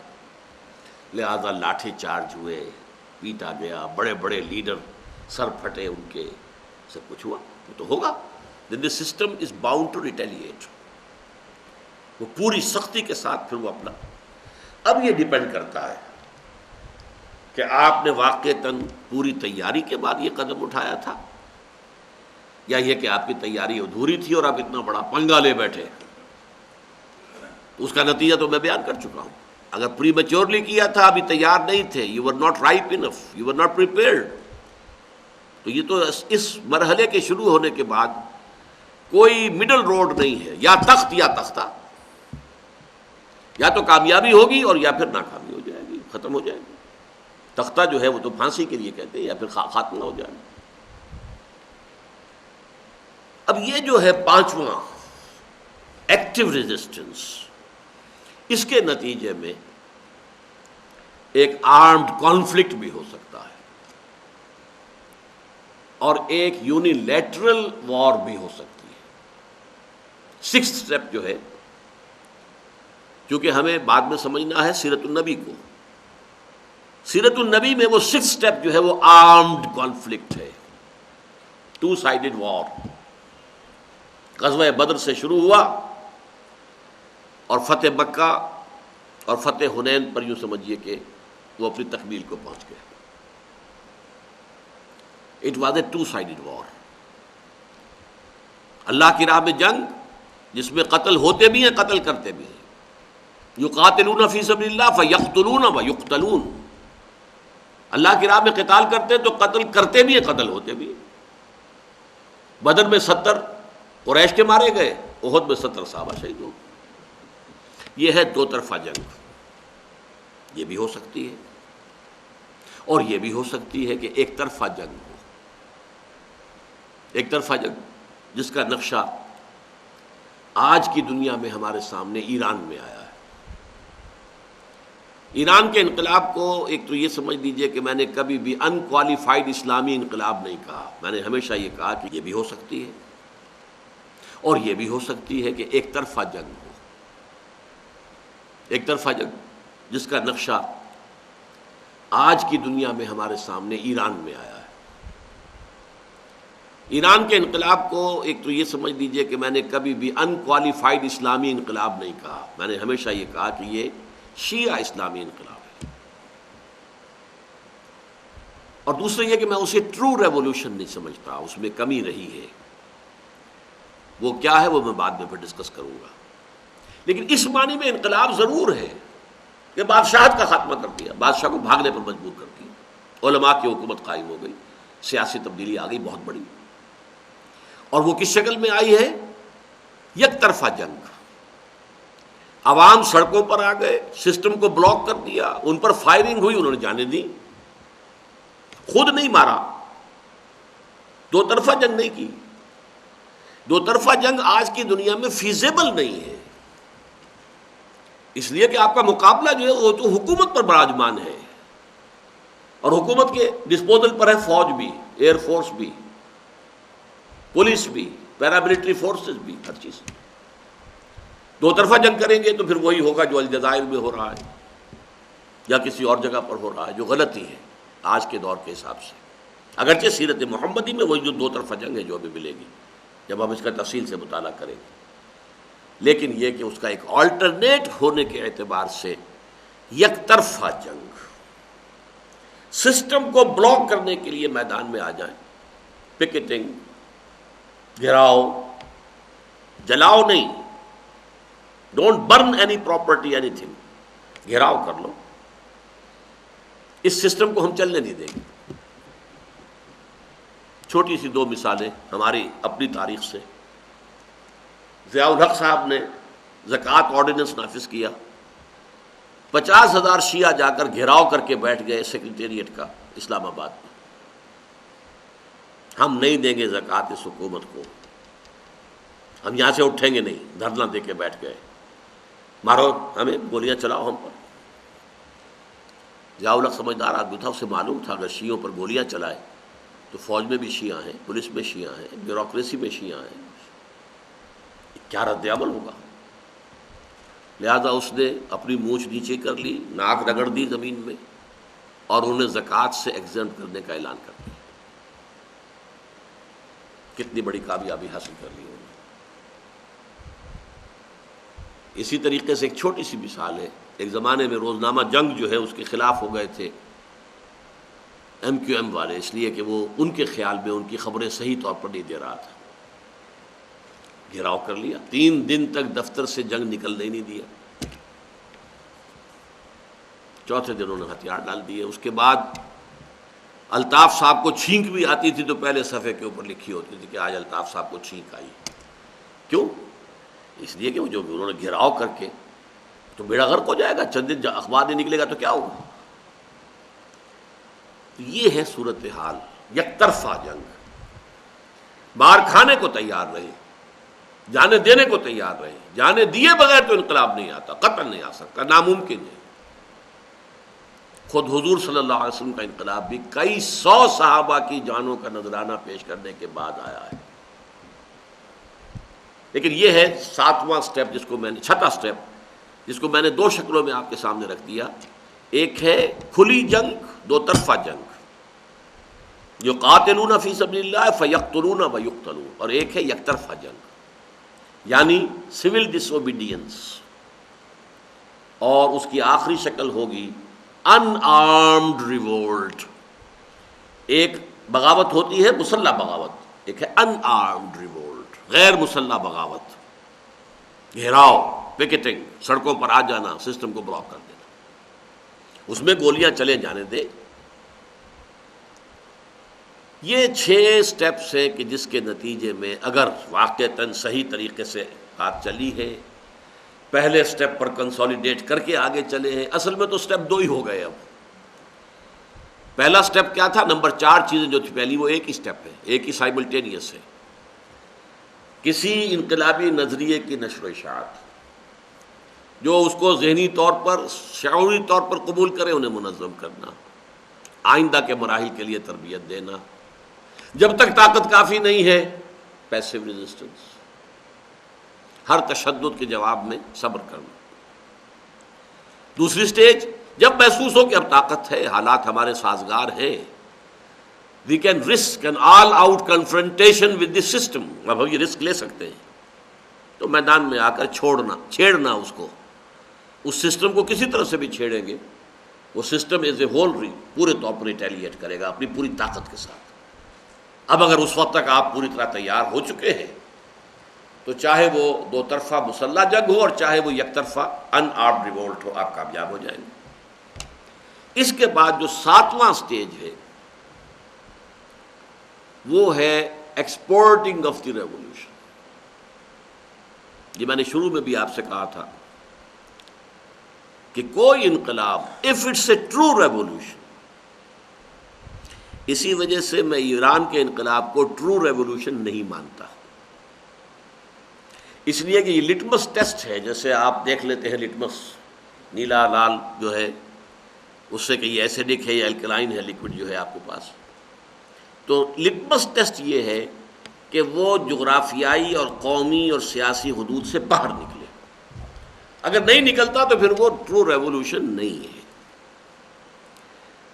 لہذا لاٹھی چارج ہوئے، پیٹا گیا، بڑے بڑے لیڈر سر پھٹے ان کے، سب کچھ ہوا، وہ تو ہوگا۔ then the system is bound to retaliate، وہ پوری سختی کے ساتھ پھر وہ اپنا۔ اب یہ ڈیپینڈ کرتا ہے کہ آپ نے واقعتاً پوری تیاری کے بعد یہ قدم اٹھایا تھا، یا یہ کہ آپ کی تیاری ادھوری تھی اور آپ اتنا بڑا پنگا لے بیٹھے۔ اس کا نتیجہ تو میں بیان کر چکا ہوں۔ اگر پری میچورلی کیا تھا، ابھی تیار نہیں تھے، you were not ripe enough, you were not prepared, تو یہ تو اس مرحلے کے شروع ہونے کے بعد کوئی مڈل روڈ نہیں ہے، یا تخت یا تختہ، یا تو کامیابی ہوگی اور یا پھر ناکامی ہو جائے گی، ختم ہو جائے گی۔ تختہ جو ہے وہ تو پھانسی کے لیے کہتے ہیں، یا پھر خاتمہ ہو جائے گا۔ اب یہ جو ہے پانچواں ایکٹیو ریزسٹنس، اس کے نتیجے میں ایک آرمڈ کانفلکٹ بھی ہو سکتا ہے اور ایک یونیلیٹرل وار بھی ہو سکتی ہے۔ سکس سٹیپ جو ہے، کیونکہ ہمیں بعد میں سمجھنا ہے سیرت النبی کو، سیرت النبی میں وہ سکس سٹیپ جو ہے وہ آرمڈ کانفلکٹ ہے، ٹو سائیڈڈ وار۔ غزوہ بدر سے شروع ہوا اور فتح مکہ اور فتح حنین پر یوں سمجھیے کہ وہ اپنی تکمیل کو پہنچ گئے۔ It was a two sided war, اللہ کی راہ میں جنگ جس میں قتل ہوتے بھی ہیں، قتل کرتے بھی ہیں۔ یقاتلون فی سبیل اللہ فیقتلون ویقتلون، اللہ کی راہ میں قتال کرتے تو قتل کرتے بھی ہیں، قتل ہوتے بھی ہیں۔ بدر میں 70 قریش کے مارے گئے، احد میں 70 صحابہ شہید ہو گئے۔ یہ ہے دو طرفہ جنگ، یہ بھی ہو سکتی ہے۔ اور یہ بھی ہو سکتی ہے کہ ایک طرفہ جنگ ہو، ایک طرفہ جنگ جس کا نقشہ آج کی دنیا میں ہمارے سامنے ایران میں آیا ہے۔ ایران کے انقلاب کو ایک تو یہ سمجھ لیجئے کہ میں نے کبھی بھی ان کوالیفائڈ اسلامی انقلاب نہیں کہا، میں نے ہمیشہ یہ کہا کہ یہ بھی ہو سکتی ہے اور یہ بھی ہو سکتی ہے کہ ایک طرفہ جنگ ہو، ایک طرفہ جنگ جس کا نقشہ آج کی دنیا میں ہمارے سامنے ایران میں آیا ہے۔ ایران کے انقلاب کو ایک تو یہ سمجھ لیجئے کہ میں نے کبھی بھی ان کوالیفائڈ اسلامی انقلاب نہیں کہا، میں نے ہمیشہ یہ کہا کہ یہ شیعہ اسلامی انقلاب ہے، اور دوسرا یہ کہ میں اسے ٹرو ریولوشن نہیں سمجھتا، اس میں کمی رہی ہے، وہ کیا ہے وہ میں بعد میں پھر ڈسکس کروں گا۔ لیکن اس معنی میں انقلاب ضرور ہے کہ بادشاہت کا خاتمہ کر دیا، بادشاہ کو بھاگنے پر مجبور کر دیا، علماء کی حکومت قائم ہو گئی، سیاسی تبدیلی آ گئی بہت بڑی، اور وہ کس شکل میں آئی ہے؟ یک طرفہ جنگ، عوام سڑکوں پر آ گئے، سسٹم کو بلاک کر دیا، ان پر فائرنگ ہوئی، انہوں نے جانے دی، خود نہیں مارا، دو طرفہ جنگ نہیں کی۔ دو طرفہ جنگ آج کی دنیا میں فیزیبل نہیں ہے، اس لیے کہ آپ کا مقابلہ جو ہے وہ تو حکومت پر براجمان ہے، اور حکومت کے ڈسپوزل پر ہے فوج بھی، ایئر فورس بھی، پولیس بھی، پیراملٹری فورسز بھی، ہر چیز۔ دو طرفہ جنگ کریں گے تو پھر وہی ہوگا جو الجزائر میں ہو رہا ہے یا کسی اور جگہ پر ہو رہا ہے، جو غلطی ہے آج کے دور کے حساب سے، اگرچہ سیرت محمدی میں وہی جو دو طرفہ جنگ ہے جو ابھی ملے گی جب ہم اس کا تفصیل سے مطالعہ کریں گے، لیکن یہ کہ اس کا ایک آلٹرنیٹ ہونے کے اعتبار سے یک طرفہ جنگ، سسٹم کو بلاک کرنے کے لیے میدان میں آ جائیں، پکیٹنگ، گھراؤ، جلاؤ نہیں، don't burn any property anything, گھراؤ کر لو، اس سسٹم کو ہم چلنے نہیں دیں گے۔ چھوٹی سی دو مثالیں ہماری اپنی تاریخ سے۔ ضیاء الحق صاحب نے زکوٰۃ آرڈیننس نافذ کیا، 50,000 شیعہ جا کر گھیراؤ کر کے بیٹھ گئے سیکریٹریٹ کا اسلام آباد میں، ہم نہیں دیں گے زکوٰۃ اس حکومت کو، ہم یہاں سے اٹھیں گے نہیں، دھرنا دے کے بیٹھ گئے، مارو ہمیں، گولیاں چلاؤ ہم پر۔ ضیاء الحق سمجھدار آدمی تھا، اسے معلوم تھا اگر شیعوں پر گولیاں چلائے تو فوج میں بھی شیعہ ہیں، پولیس میں شیعہ ہیں، بیوروکریسی میں شیعہ ہیں، کیا رد عمل ہوگا؟ لہذا اس نے اپنی مونچھ نیچے کر لی، ناک رگڑ دی زمین میں، اور انہیں زکوٰۃ سے ایگزمپٹ کرنے کا اعلان کر دیا۔ کتنی بڑی کامیابی حاصل کر لی انہوں نے۔ اسی طریقے سے ایک چھوٹی سی مثال ہے، ایک زمانے میں روزنامہ جنگ جو ہے اس کے خلاف ہو گئے تھے ایم کیو ایم والے، اس لیے کہ وہ ان کے خیال میں ان کی خبریں صحیح طور پر نہیں دے رہا تھا، گھیراؤ کر لیا، 3 دن تک دفتر سے جنگ نکلنے نہیں دیا، چوتھے دن انہوں نے ہتھیار ڈال دیے۔ اس کے بعد الطاف صاحب کو چھینک بھی آتی تھی تو پہلے صفحے کے اوپر لکھی ہوتی تھی کہ آج الطاف صاحب کو چھینک آئی، کیوں؟ اس لیے کہ وہ جو انہوں نے گھیراؤ کر کے تو بیڑا غرق ہو جائے گا، چند دن اخبار نہیں نکلے گا تو کیا ہوگا؟ تو یہ ہے صورتحال، یک طرفہ جنگ، مار کھانے کو تیار رہے، جانے دینے کو تیار رہے، جانے دیے بغیر تو انقلاب نہیں آتا، قتل نہیں آ سکتا، ناممکن ہے۔ خود حضور صلی اللہ علیہ وسلم کا انقلاب بھی کئی 100 صحابہ کی جانوں کا نذرانہ پیش کرنے کے بعد آیا ہے۔ لیکن یہ ہے 7واں سٹیپ، جس کو میں نے 6واں سٹیپ جس کو میں نے 2 شکلوں میں آپ کے سامنے رکھ دیا۔ ایک ہے کھلی جنگ، دو طرفہ جنگ، جو قاتلون فی سبیل اللہ فیقتلون ویقتلون، اور ایک ہے یک طرفہ جنگ یعنی سول ڈس اوبیڈینس، اور اس کی آخری شکل ہوگی ان آرمڈ ریولٹ۔ ایک بغاوت ہوتی ہے مسلح بغاوت، ایک ہے ان آرمڈ ریولٹ، غیر مسلح بغاوت، گھیراؤ، پکیٹنگ، سڑکوں پر آ جانا، سسٹم کو بلاک کر دینا، اس میں گولیاں چلے جانے دے۔ یہ 6 سٹیپس ہیں کہ جس کے نتیجے میں اگر واقعتاً صحیح طریقے سے بات چلی ہے، پہلے سٹیپ پر کنسولیڈیٹ کر کے آگے چلے ہیں، اصل میں تو سٹیپ 2 ہی ہو گئے اب، پہلا سٹیپ کیا تھا؟ نمبر 4 چیزیں جو تھی پہلی وہ ایک ہی سٹیپ ہے، ایک ہی سائملٹینیس ہے. کسی انقلابی نظریے کی نشر و اشاعت، جو اس کو ذہنی طور پر شعوری طور پر قبول کرے انہیں منظم کرنا، آئندہ کے مراحل کے لیے تربیت دینا. جب تک طاقت کافی نہیں ہے پیسو ریزسٹنس، ہر تشدد کے جواب میں صبر کرنا. دوسری سٹیج جب محسوس ہو کہ اب طاقت ہے، حالات ہمارے سازگار ہیں، we can risk an all out confrontation with the system, اب ہم یہ رسک لے سکتے ہیں، تو میدان میں آ کر چھیڑنا اس کو، اس سسٹم کو کسی طرح سے بھی چھیڑیں گے وہ سسٹم ایز اے ہول پورے طور پر ریٹیلیٹ کرے گا اپنی پوری طاقت کے ساتھ. اب اگر اس وقت تک آپ پوری طرح تیار ہو چکے ہیں تو چاہے وہ دو طرفہ مسلح جنگ ہو اور چاہے وہ یک طرفہ ان آرمڈ ریوولٹ ہو، آپ کامیاب ہو جائیں گے. اس کے بعد جو 7واں سٹیج ہے وہ ہے ایکسپورٹنگ آف دی ریولیوشن. یہ میں نے شروع میں بھی آپ سے کہا تھا کہ کوئی انقلاب if it's a true revolution, اسی وجہ سے میں ایران کے انقلاب کو ٹرو ریولیوشن نہیں مانتا، اس لیے کہ یہ لٹمس ٹیسٹ ہے. جیسے آپ دیکھ لیتے ہیں لٹمس نیلا لال جو ہے اس سے کہ یہ ایسیڈک ہے یا الکلائن ہے لکوڈ جو ہے آپ کے پاس، تو لٹمس ٹیسٹ یہ ہے کہ وہ جغرافیائی اور قومی اور سیاسی حدود سے باہر نکلے. اگر نہیں نکلتا تو پھر وہ ٹرو ریولیوشن نہیں ہے.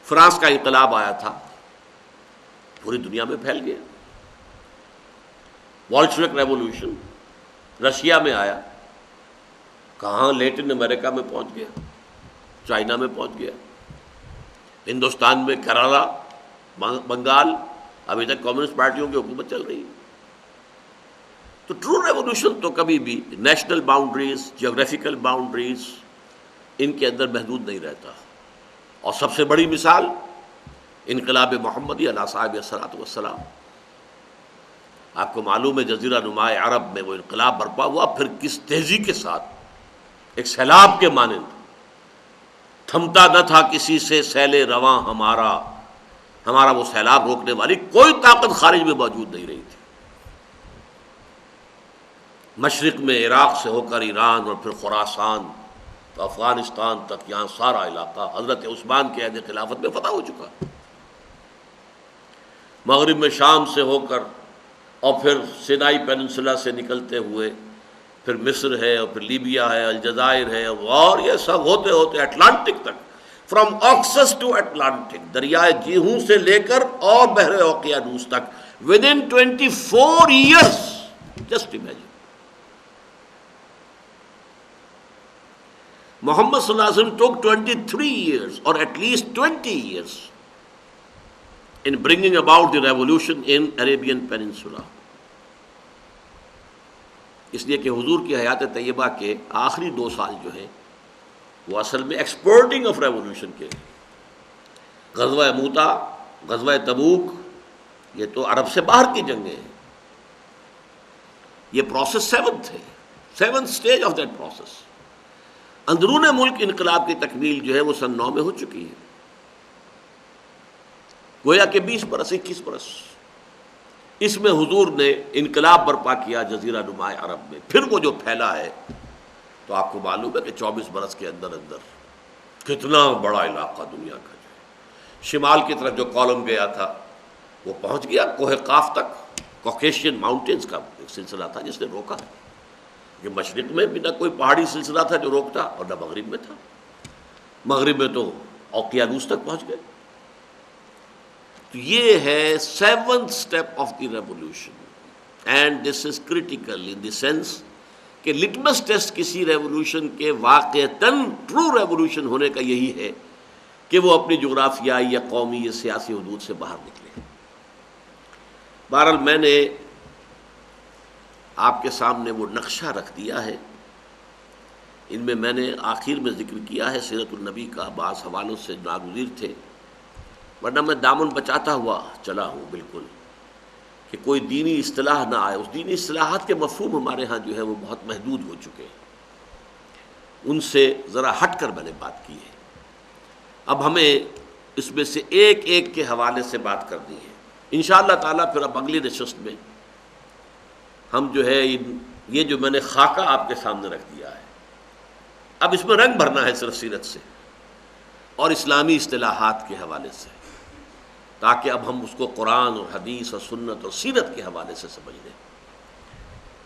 فرانس کا انقلاب آیا تھا، پوری دنیا میں پھیل گیا. بولشوک ریولیوشن رشیا میں آیا، کہاں لیٹن امریکہ میں پہنچ گیا، چائنا میں پہنچ گیا، ہندوستان میں کیرالہ، بنگال، ابھی تک کمیونسٹ پارٹیوں کی حکومت چل رہی ہے. تو ٹرو ریولیوشن تو کبھی بھی نیشنل باؤنڈریز، جیوگرافیکل باؤنڈریز ان کے اندر محدود نہیں رہتا. اور سب سے بڑی مثال انقلاب محمدی علیہ صاحب الصلاۃ والسلام. آپ کو معلوم ہے جزیرہ نما عرب میں وہ انقلاب برپا ہوا، پھر کس تیزی کے ساتھ، ایک سیلاب کے مانند، تھمتا نہ تھا کسی سے سیل رواں ہمارا وہ سیلاب روکنے والی کوئی طاقت خارج میں موجود نہیں رہی تھی. مشرق میں عراق سے ہو کر ایران اور پھر خراسان تو افغانستان تک، یہاں سارا علاقہ حضرت عثمان کے عہد خلافت میں فتح ہو چکا. مغرب میں شام سے ہو کر اور پھر سینائی پیننسولا سے نکلتے ہوئے پھر مصر ہے اور پھر لیبیا ہے، الجزائر ہے، اور یہ سب ہوتے ہوتے اٹلانٹک تک، فرام آکسس ٹو اٹلانٹک، دریائے جیہوں سے لے کر اور بحر اوقیانوس تک، with in 24 years. Just imagine. Muhammad صلی اللہ علیہ وسلم took 23 years or at least 20 years in bringing about the revolution in Arabian Peninsula. اس لیے کہ حضور کی حیات طیبہ کے آخری 2 سال جو ہیں وہ اصل میں ایکسپورٹنگ آف ریولیوشن کے. غزوہ موتا، غزوہ تبوک، یہ تو عرب سے باہر کی جنگیں ہیں. یہ process 7th stage of that process. اندرون ملک انقلاب کی تکمیل جو ہے وہ سن 9 میں ہو چکی ہے. گویا کہ 20 برس 21 برس اس میں حضور نے انقلاب برپا کیا جزیرہ نما عرب میں. پھر وہ جو پھیلا ہے تو آپ کو معلوم ہے کہ 24 برس کے اندر کتنا بڑا علاقہ دنیا کا جو ہے. شمال کی طرف جو کالم گیا تھا وہ پہنچ گیا کوہ قاف تک. کوکیشین ماؤنٹینز کا ایک سلسلہ تھا جس نے روکا ہے کہ مشرق میں بھی نہ کوئی پہاڑی سلسلہ تھا جو روکتا اور نہ مغرب میں تھا. مغرب میں تو اوقیانوس تک پہنچ گئے. تو یہ ہے 7th step of the revolution. And this is critical in the sense کہ لٹمس ٹیسٹ کسی ریولیوشن کے واقعتاً ٹرو ریولیوشن ہونے کا یہی ہے کہ وہ اپنی جغرافیائی یا قومی یا سیاسی حدود سے باہر نکلے. بہرحال میں نے آپ کے سامنے وہ نقشہ رکھ دیا ہے. ان میں نے آخر میں ذکر کیا ہے سیرت النبی کا، بعض حوالوں سے ناگزیر تھے، ورنہ میں دامن بچاتا ہوا چلا ہوں بالکل کہ کوئی دینی اصطلاح نہ آئے. اس دینی اصطلاحات کے مفہوم ہمارے ہاں جو ہے وہ بہت محدود ہو چکے ہیں، ان سے ذرا ہٹ کر میں نے بات کی ہے. اب ہمیں اس میں سے ایک ایک کے حوالے سے بات کرنی ہے انشاءاللہ تعالیٰ۔ پھر اب اگلی نشست میں ہم جو ہے یہ جو میں نے خاکہ آپ کے سامنے رکھ دیا ہے، اب اس میں رنگ بھرنا ہے صرف سیرت سے اور اسلامی اصطلاحات کے حوالے سے، تاکہ اب ہم اس کو قرآن اور حدیث اور سنت اور سیرت کے حوالے سے سمجھ لیں۔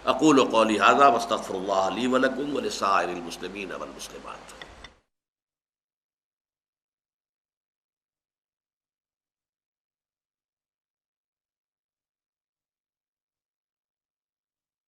اقول قولی ھذا واستغفر اللہ لی ولکم ولسائر المسلمین والمسلمات۔